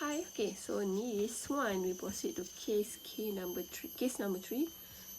hi. Okay, so in this one we proceed to case number 3,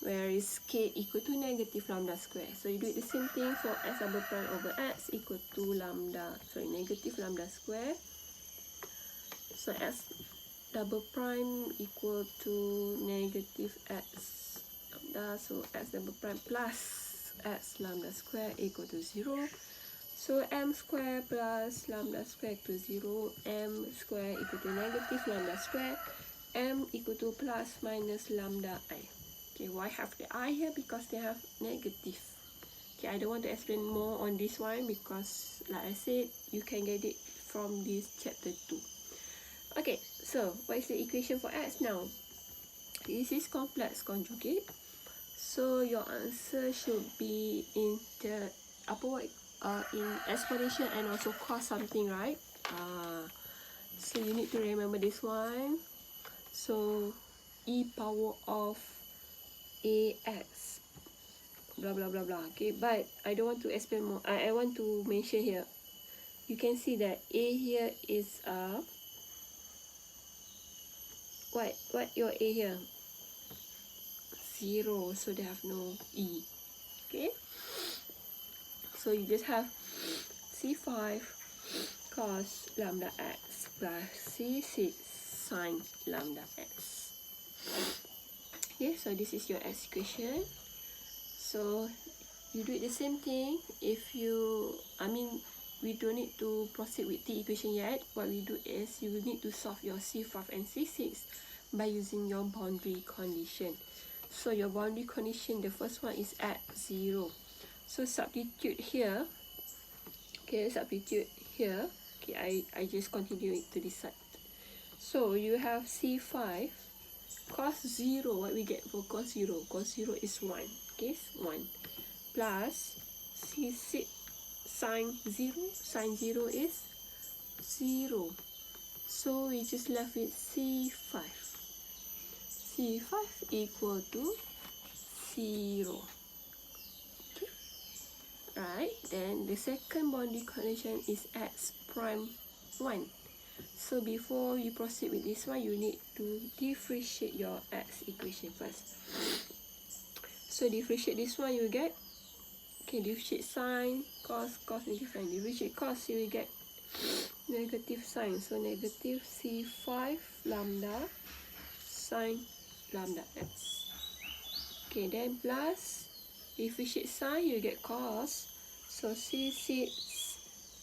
where is k equal to negative lambda square. So you do it the same thing for s double prime over x equal to negative lambda square. So s double prime equal to negative x lambda, so s double prime plus x lambda square equal to 0. So m square plus lambda square equal to 0, m square equal to negative lambda square, m equal to plus minus lambda I. Okay, why have the I here? Because they have negative. Okay, I don't want to explain more on this one because, like I said, you can get it from this chapter 2. Okay, so what is the equation for x now? This is complex conjugate. So your answer should be in the in exponential and also cos something, right? So you need to remember this one. So e power of ax blah blah blah blah. Okay, but I don't want to explain more. I want to mention here, you can see that a here is what your a here? 0, so they have no e. Okay, so you just have c5 cos lambda x plus c6 sin lambda x. Okay, so this is your x equation. So you do it the same thing. If you, we don't need to proceed with the equation yet. What we do is you will need to solve your c5 and c6 by using your boundary condition. So your boundary condition, the first one is at 0. So substitute here. Okay, substitute here. Okay, I just continue it to this side. So you have c5 cos 0. What we get for cos 0? Cos 0 is 1. Okay, 1 plus c6 sin 0. Sin 0 is 0. So we just left with c5. c5 equal to 0. Okay, right. Then the second boundary condition is x prime 1. So before you proceed with this one, you need to differentiate your x equation first. So differentiate this one, you get, okay, differentiate sine, cos negative sign. Differentiate cos, you will get negative sign. So negative c5 lambda sine lambda x. Okay, then plus differentiate sine, you get cos. So c6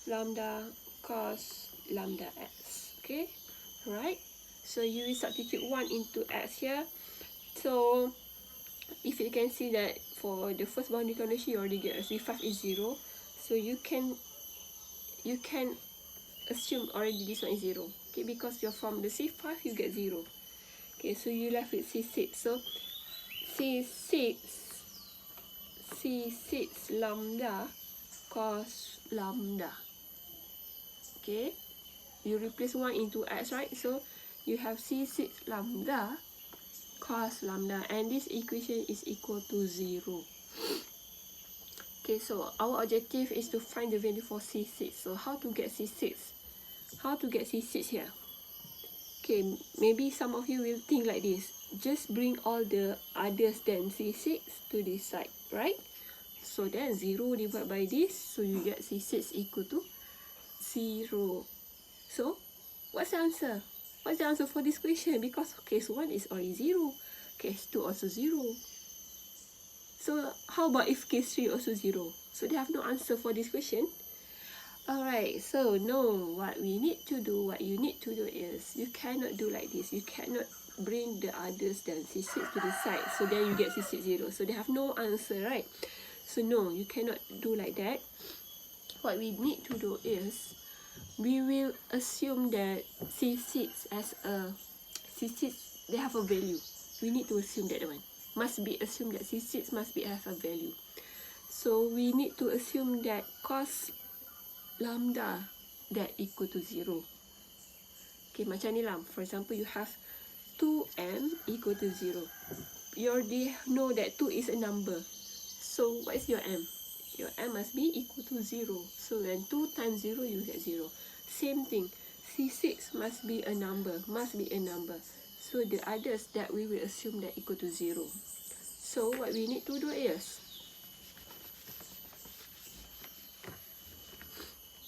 lambda cos lambda x. Okay, right? So you will substitute 1 into x here. So if you can see that for the first boundary condition, you already get a c5 is 0. So you can assume already this one is 0. Okay, because you're from the c5, you get 0. Okay, so you left with c6. So c6 lambda cos lambda. Okay, you replace 1 into x, right? So you have c6 lambda cos lambda, and this equation is equal to 0. Okay, so our objective is to find the value for c6. So how to get c6? How to get c6 here? Okay, maybe some of you will think like this. Just bring all the others than c6 to this side, right? So then 0 divided by this, so you get c6 equal to 0. So what's the answer? What's the answer for this question? Because case 1 is already 0. Case 2 also 0. So how about if case 3 also 0? So they have no answer for this question. Alright, so no, what you need to do is, you cannot do like this. You cannot bring the others than c6 to the side. So then you get c6 0. So they have no answer, right? So no, you cannot do like that. What we need to do is, we will assume that c6 as a c6, they have a value. We need to assume that one must be assumed that c6 must be have a value. So we need to assume that cos lambda that equal to 0. Okay, macam ni lah. For example, you have 2m equal to 0. You already know that 2 is a number. So what is your m? Your m must be equal to 0. So when 2 times 0, you get 0. Same thing. C6 must be a number, so the others that we will assume that equal to 0. So what we need to do is,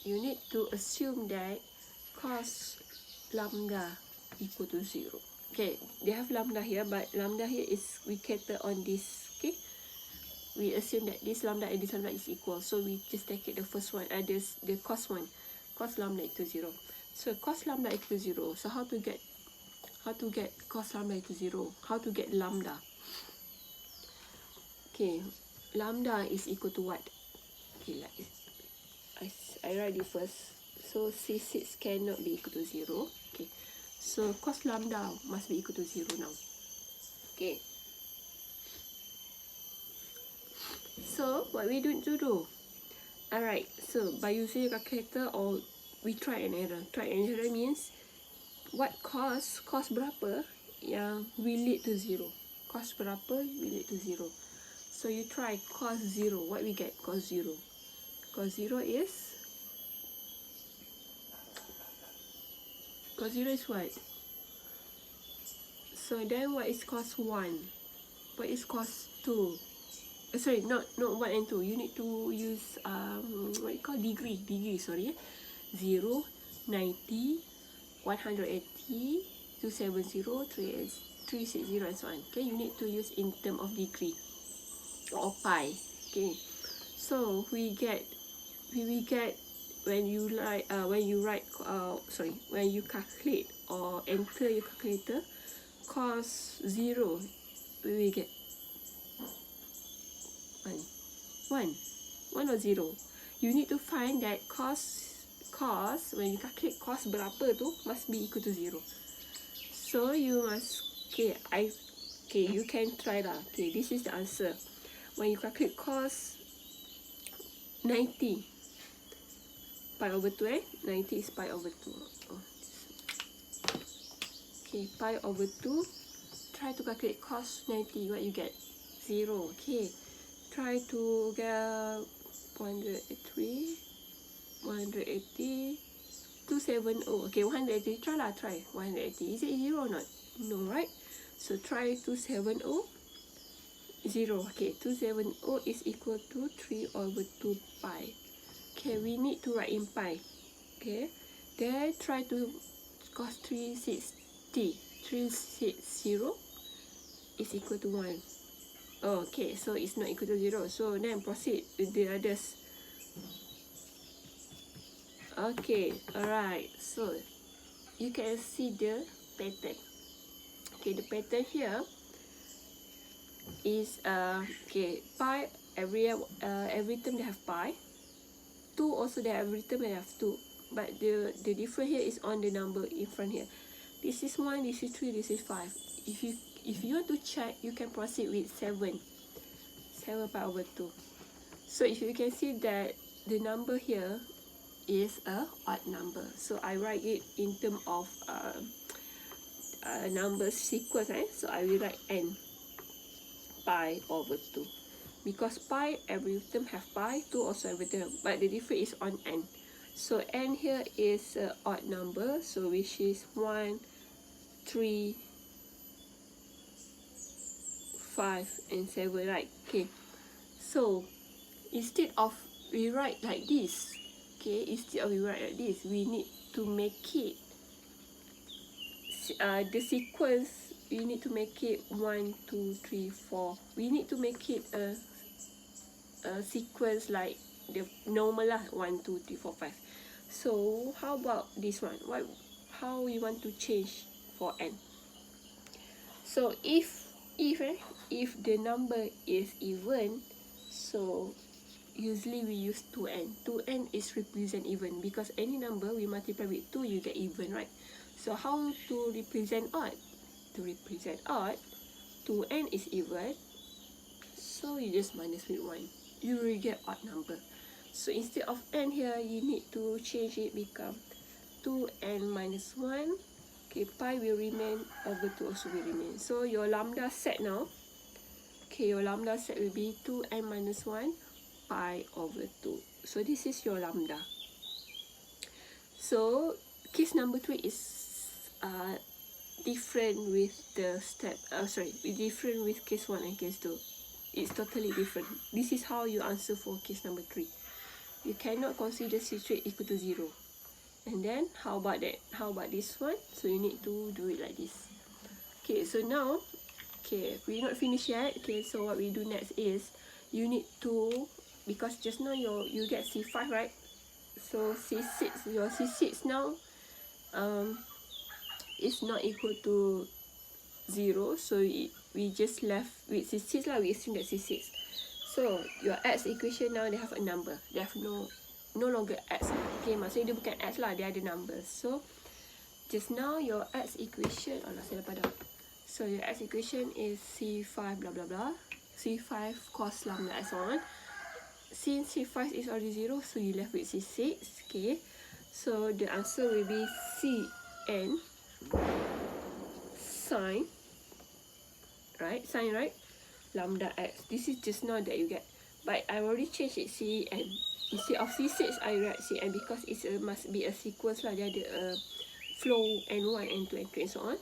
you need to assume that cos lambda equal to 0. Okay, they have lambda here, but lambda here is, we cater on this, okay? We assume that this lambda and this lambda is equal, so we just take it the first one, the cos one, cos lambda equal to 0. So cos lambda equal to 0. So how to get cos lambda equal to 0? How to get lambda? Okay, lambda is equal to what? Okay, like I write it first. So C6 cannot be equal to 0. Okay, so cos lambda must be equal to 0 now. Okay, so what we need to do? Alright, so by using a calculator, or we try and error. Try and error means what cos berapa yang will lead to 0. Cos berapa will lead to 0. So you try cos 0. What we get? Cos 0. Cos 0 is what? So then what is cos 1? What is cos 2? Sorry, not 1 and 2. You need to use what you call degree, sorry. 0, 90, 180, 270, 360 and so on. Okay, you need to use in term of degree or pi. Okay, so we get when you calculate or enter your calculator cos 0, we will get 1 or 0. You need to find that cos when you calculate cos berapa tu must be equal to 0. So you must, you can try lah. Okay, this is the answer. When you calculate cos 90, pi over 2, 90 is pi over 2. Okay, pi over 2. Try to calculate cos 90. What you get? 0. Okay, try to get 103, 180, 270. Okay, 180. Try 180. Is it 0 or not? No, right? So try 270. 0. Okay, 270 is equal to 3 over 2 pi. Okay, we need to write in pi. Okay, then try to cos 360. 360 is equal to 1. Okay, so it's not equal to 0. So then proceed with the others. Okay, alright. So you can see the pattern. Okay, the pattern here is pi, every term they have pi. 2 also they have, every term they have 2. But the difference here is on the number in front here. This is 1, this is 3, this is 5. If you want to check, you can proceed with 7 pi over 2. So if you can see that the number here is a odd number, so I write it in terms of number sequence. So I will write n pi over 2, because pi every term have pi, 2 also every term, but the difference is on n. So n here is an odd number, so which is 1, 3, 5 and 7, right? Okay, so instead of we write like this, we need to make it the sequence. We need to make it 1, 2, 3, 4. We need to make it a sequence like the normal lah, 1, 2, 3, 4, 5. So how about this one? How we want to change for n? So if the number is even, so usually we use 2n. 2n is represent even, because any number we multiply with 2, you get even, right? So how to represent odd? To represent odd, 2n is even, so you just minus with 1. You will get odd number. So instead of n here, you need to change it become 2n minus 1. Okay, pi will remain, over 2 also will remain. So your lambda set now, your lambda set will be 2n minus 1 pi over 2. So this is your lambda. So case number 3 is different with the step, different with case 1 and case 2. It's totally different. This is how you answer for case number 3. You cannot consider C3 equal to 0. And then how about that? How about this one? So you need to do it like this. Okay, so now, okay, we're not finished yet. Okay, so what we do next is you need to, because just now you get C5, right? So C6, your C6 now is not equal to 0, so we just left with C6 lah. We assume that C6. So your X equation now they have a number. They have no longer X. Okay, maksudnya dia bukan X lah, dia ada numbers. So just now your X equation, saya lupa dah. So your X equation is C5 blah blah blah, C5 cos lambda S1. Since C5 is already 0, so you left with C6. Okay, so the answer will be Cn sine, right? Sine, right? Lambda x. This is just now that you get, but I already changed it Cn. Instead of C6, I write Cn because it's must be a sequence lah. Dia ada flow n1, n2, n3 and so on.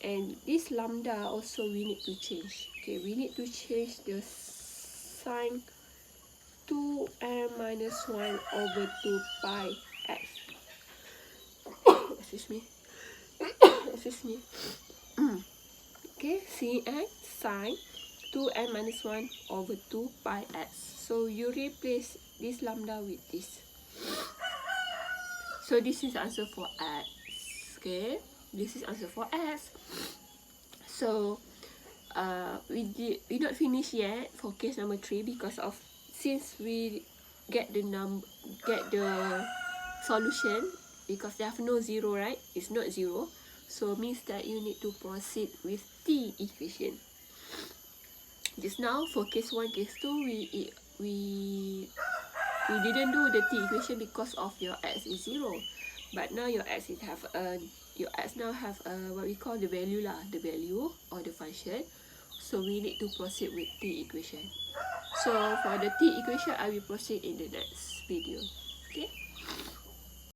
And this lambda also we need to change. Okay, we need to change the sine 2m minus 1 over 2 pi x. Excuse me. Excuse me. Okay, Cn sine 2m minus 1 over 2 pi x. So you replace this lambda with this. So this is answer for x. Okay, this is answer for x. So we not finished yet for case number 3 because of, since we get the solution, because they have no 0, right? It's not 0, so means that you need to proceed with t equation. Just now for case 1, case 2, we didn't do the t equation because of your x is 0, but now your x now have what we call the value lah, the value or the function. So we need to proceed with t equation. So for the t equation, I will proceed in the next video. Okay.